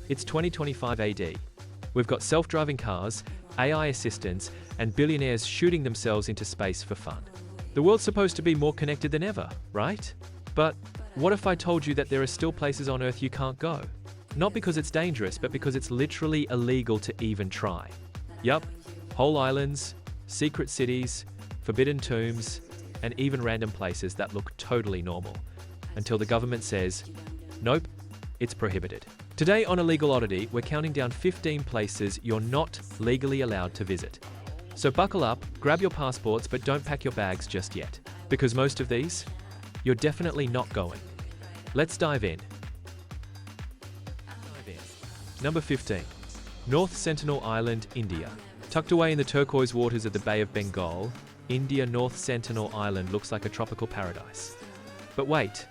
It's 2025 AD. We've got self-driving cars, AI assistants, and billionaires shooting themselves into space for fun. The world's supposed to be more connected than ever, right? But what if I told you that there are still places on Earth you can't go? Not because it's dangerous, but because it's literally illegal to even try. Yup, whole islands, secret cities, forbidden tombs, and even random places that look totally normal. Until the government says, nope, it's prohibited. Today on Illegal Oddity, we're counting down 15 places you're not legally allowed to visit. So buckle up, grab your passports, but don't pack your bags just yet. Because most of these, you're definitely not going. Let's dive in. Number 15. North Sentinel Island, India. Tucked away in the turquoise waters of the Bay of Bengal, India North Sentinel Island looks like a tropical paradise. But wait,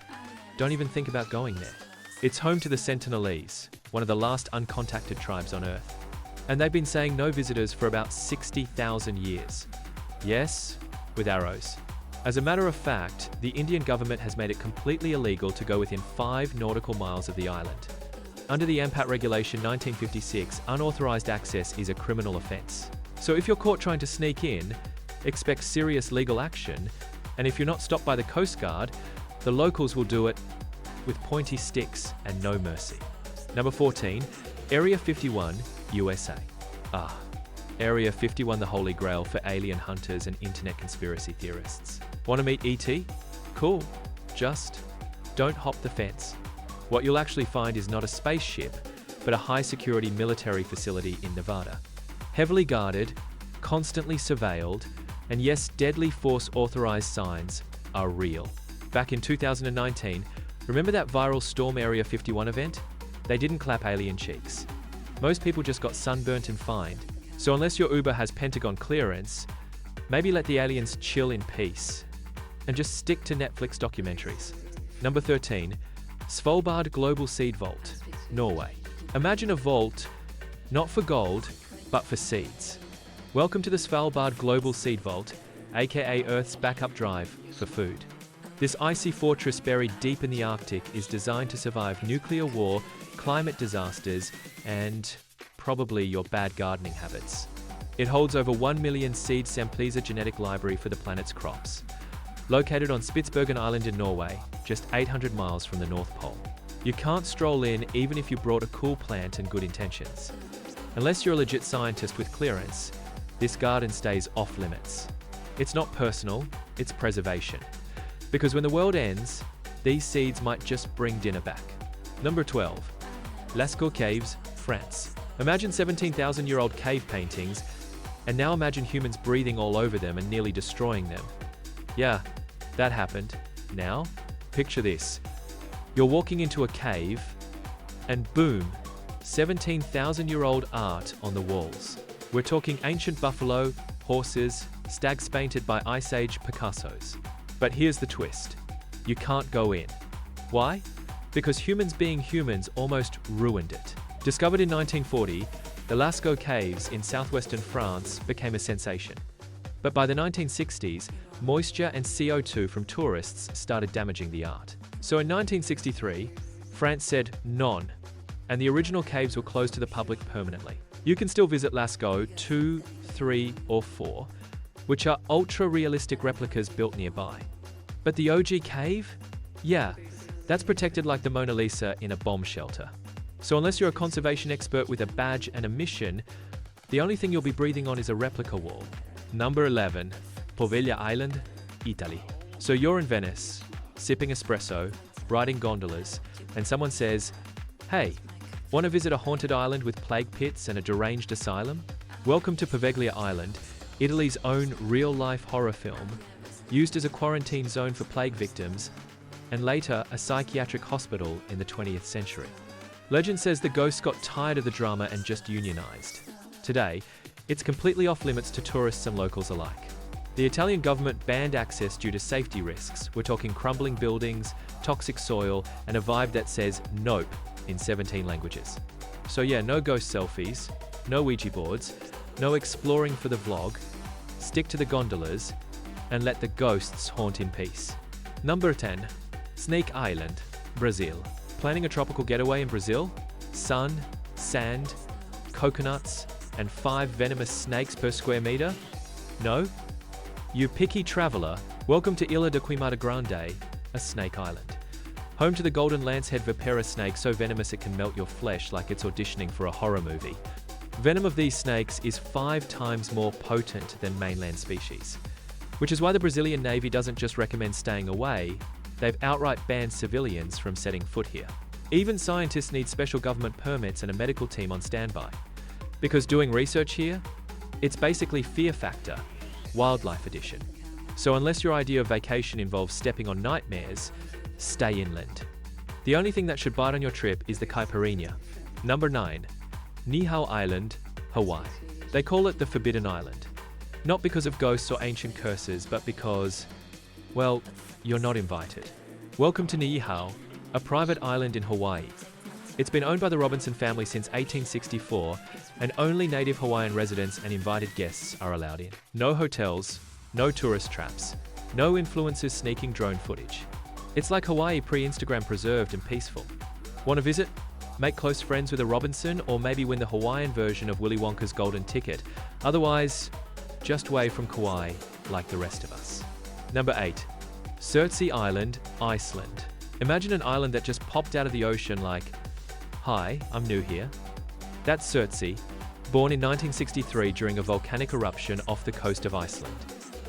don't even think about going there. It's home to the Sentinelese, one of the last uncontacted tribes on Earth. And they've been saying no visitors for about 60,000 years. Yes, with arrows. As a matter of fact, the Indian government has made it completely illegal to go within 5 nautical miles of the island. Under the AMPAT Regulation 1956, unauthorized access is a criminal offense. So if you're caught trying to sneak in, expect serious legal action, and if you're not stopped by the Coast Guard, the locals will do it with pointy sticks and no mercy. Number 14, Area 51, USA. Area 51, the holy grail for alien hunters and internet conspiracy theorists. Want to meet ET? Cool. Just don't hop the fence. What you'll actually find is not a spaceship, but a high-security military facility in Nevada. Heavily guarded, constantly surveilled, and yes, deadly force-authorized signs are real. Back in 2019, remember that viral Storm Area 51 event? They didn't clap alien cheeks. Most people just got sunburnt and fined. So unless your Uber has Pentagon clearance, maybe let the aliens chill in peace and just stick to Netflix documentaries. Number 13. Svalbard Global Seed Vault, Norway. Imagine a vault, not for gold, but for seeds. Welcome to the Svalbard Global Seed Vault, aka Earth's backup drive for food. This icy fortress buried deep in the Arctic is designed to survive nuclear war, climate disasters, and probably your bad gardening habits. It holds over 1 million seed samples, a genetic library for the planet's crops. Located on Spitsbergen Island in Norway, just 800 miles from the North Pole. You can't stroll in even if you brought a cool plant and good intentions. Unless you're a legit scientist with clearance, this garden stays off limits. It's not personal, it's preservation. Because when the world ends, these seeds might just bring dinner back. Number 12. Lasco Caves, France. Imagine 17,000-year-old cave paintings, and now imagine humans breathing all over them and nearly destroying them. Yeah, that happened. Now, picture this. You're walking into a cave, and boom, 17,000-year-old art on the walls. We're talking ancient buffalo, horses, stags painted by Ice Age Picassos. But here's the twist. You can't go in. Why? Because humans being humans almost ruined it. Discovered in 1940, the Lasco Caves in southwestern France became a sensation. But by the 1960s, moisture and CO2 from tourists started damaging the art. So in 1963, France said none, and the original caves were closed to the public permanently. You can still visit Lasco 2, 3, or 4, which are ultra-realistic replicas built nearby. But the OG cave? Yeah, that's protected like the Mona Lisa in a bomb shelter. So unless you're a conservation expert with a badge and a mission, the only thing you'll be breathing on is a replica wall. Number 11. Povia Island, Italy. So you're in Venice, sipping espresso, riding gondolas, and someone says, hey, want to visit a haunted island with plague pits and a deranged asylum? Welcome to Poveglia Island, Italy's own real-life horror film, used as a quarantine zone for plague victims, and later a psychiatric hospital in the 20th century. Legend says the ghosts got tired of the drama and just unionized. Today, it's completely off-limits to tourists and locals alike. The Italian government banned access due to safety risks. We're talking crumbling buildings, toxic soil, and a vibe that says nope in 17 languages. So yeah, no ghost selfies, no Ouija boards, no exploring for the vlog, stick to the gondolas, and let the ghosts haunt in peace. Number 10. Snake Island, Brazil. Planning a tropical getaway in Brazil? Sun, sand, coconuts, and 5 venomous snakes per square meter? No? You picky traveler, welcome to Ilha de Queimada Grande, a snake island. Home to the golden lancehead vipera snake so venomous it can melt your flesh like it's auditioning for a horror movie. Venom of these snakes is 5 times more potent than mainland species. Which is why the Brazilian Navy doesn't just recommend staying away, they've outright banned civilians from setting foot here. Even scientists need special government permits and a medical team on standby. Because doing research here, it's basically Fear Factor, Wildlife Edition. So unless your idea of vacation involves stepping on nightmares, stay inland. The only thing that should bite on your trip is the caipirinha. Number 9. Niha Island, Hawaii. They call it the Forbidden Island. Not because of ghosts or ancient curses, but because, well, you're not invited. Welcome to Niha, a private island in Hawaii. It's been owned by the Robinson family since 1864, and only native Hawaiian residents and invited guests are allowed in. No hotels, no tourist traps, no influencers sneaking drone footage. It's like Hawaii pre-Instagram, preserved and peaceful. Want to visit? Make close friends with a Robinson, or maybe win the Hawaiian version of Willy Wonka's golden ticket. Otherwise, just wave from Kauai like the rest of us. Number 8. Certzi Island, Iceland. Imagine an island that just popped out of the ocean like, "Hi, I'm new here." That's Certzi, born in 1963 during a volcanic eruption off the coast of Iceland.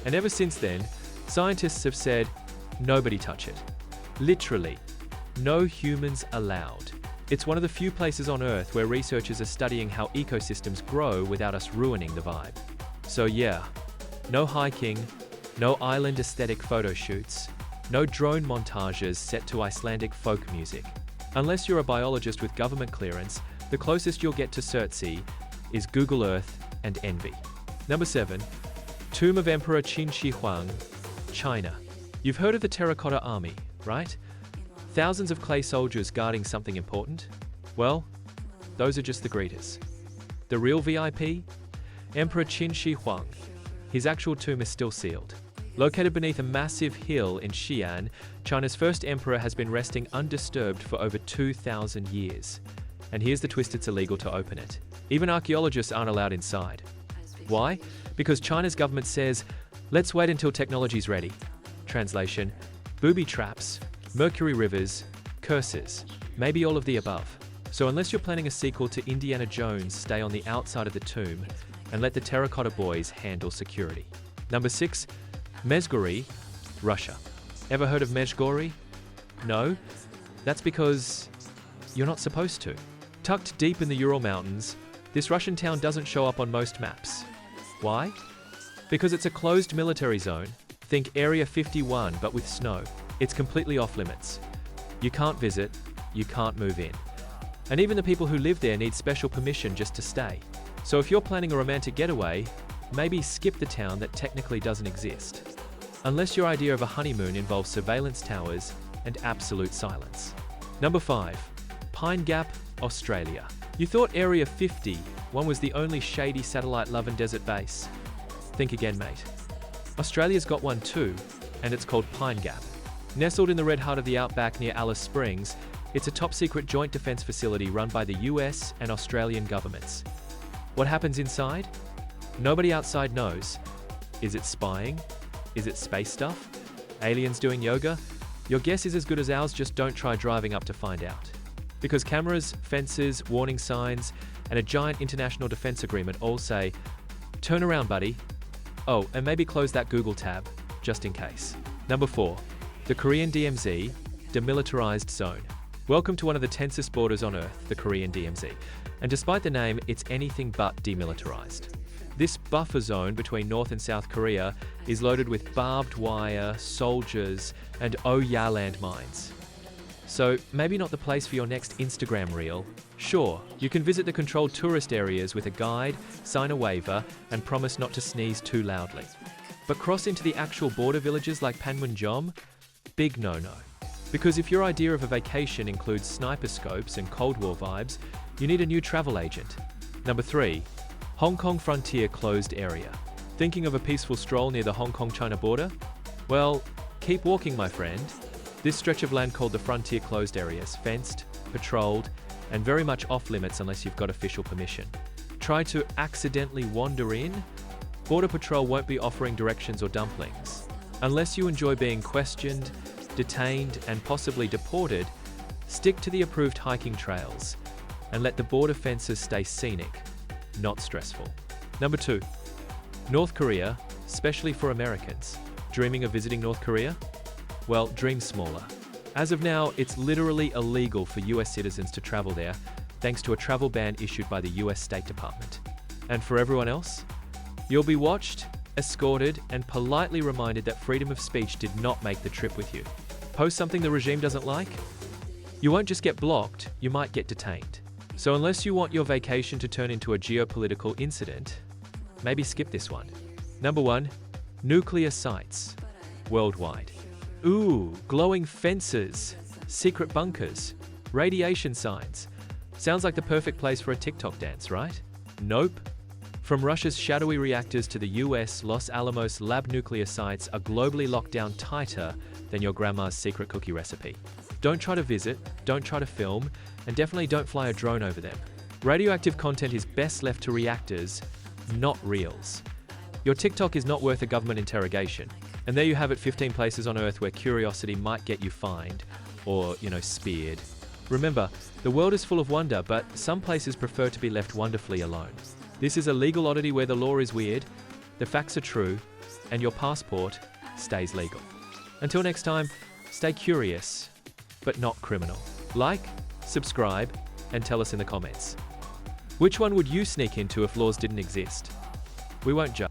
And ever since then, scientists have said, nobody touch it. Literally, no humans allowed. It's one of the few places on Earth where researchers are studying how ecosystems grow without us ruining the vibe. So yeah, no hiking, no island aesthetic photo shoots, no drone montages set to Icelandic folk music. Unless you're a biologist with government clearance, the closest you'll get to Certzi is Google Earth and envy. Number 7. Tomb of Emperor Chini Huang, China. You've heard of the Terracotta Army, right? Thousands of clay soldiers guarding something important? Well, those are just the greeters. The real VIP? Emperor Chini Huang. His actual tomb is still sealed. Located beneath a massive hill in Xi'an, China's first emperor has been resting undisturbed for over 2,000 years. And here's the twist: it's illegal to open it. Even archaeologists aren't allowed inside. Why? Because China's government says, let's wait until technology's ready. Translation: booby traps, mercury rivers, curses, maybe all of the above. So unless you're planning a sequel to Indiana Jones, stay on the outside of the tomb and let the Terracotta Boys handle security. Number 6. Megori Russia. Ever heard of Megori? No? That's because you're not supposed to. Tucked deep in the Ural Mountains, this Russian town doesn't show up on most maps. Why? Because it's a closed military zone. Think Area 51, but with snow. It's completely off limits. You can't visit, you can't move in. And even the people who live there need special permission just to stay. So if you're planning a romantic getaway, maybe skip the town that technically doesn't exist. Unless your idea of a honeymoon involves surveillance towers and absolute silence. Number 5. Pine Gap, Australia. You thought Area 51 was the only shady satellite love and desert base? Think again, mate. Australia's got one too, and it's called Pine Gap. Nestled in the red heart of the outback near Alice Springs, it's a top-secret joint defense facility run by the US and Australian governments. What happens inside? Nobody outside knows. Is it spying? Is it space stuff? Aliens doing yoga? Your guess is as good as ours, just don't try driving up to find out. Because cameras, fences, warning signs, and a giant international defense agreement all say, turn around, buddy. Oh, and maybe close that Google tab, just in case. Number 4. The Korean DMZ, Demilitarized Zone. Welcome to one of the tensest borders on Earth, the Korean DMZ. And despite the name, it's anything but demilitarized. This buffer zone between North and South Korea is loaded with barbed wire, soldiers, and oh-yeah landmines. So maybe not the place for your next Instagram reel. Sure, you can visit the controlled tourist areas with a guide, sign a waiver, and promise not to sneeze too loudly. But cross into the actual border villages like Panmunjom? Big no-no. Because if your idea of a vacation includes sniper scopes and Cold War vibes, you need a new travel agent. Number 3. Hong Kong Frontier Closed Area. Thinking of a peaceful stroll near the Hong Kong-China border? Well, keep walking, my friend. This stretch of land called the Frontier Closed Area is fenced, patrolled, and very much off limits unless you've got official permission. Try to accidentally wander in, Border Patrol won't be offering directions or dumplings. Unless you enjoy being questioned, detained, and possibly deported, stick to the approved hiking trails and let the border fences stay scenic, not stressful. Number 2. North Korea, especially for Americans. Dreaming of visiting North Korea? Well, dream smaller. As of now, it's literally illegal for US citizens to travel there, thanks to a travel ban issued by the US State Department. And for everyone else? You'll be watched, escorted, and politely reminded that freedom of speech did not make the trip with you. Post something the regime doesn't like? You won't just get blocked, you might get detained. So unless you want your vacation to turn into a geopolitical incident, maybe skip this one. Number 1. Nuclear sites. Worldwide. Ooh, glowing fences, secret bunkers, radiation signs. Sounds like the perfect place for a TikTok dance, right? Nope. From Russia's shadowy reactors to the US Los Alamos lab nuclear sites are globally locked down tighter than your grandma's secret cookie recipe. Don't try to visit, don't try to film, and definitely don't fly a drone over them. Radioactive content is best left to reactors, not reels. Your TikTok is not worth a government interrogation. And there you have it, 15 places on Earth where curiosity might get you fined or, speared. Remember, the world is full of wonder, but some places prefer to be left wonderfully alone. This is a legal oddity where the law is weird, the facts are true, and your passport stays legal. Until next time, stay curious, but not criminal. Like, subscribe, and tell us in the comments. Which one would you sneak into if laws didn't exist? We won't judge.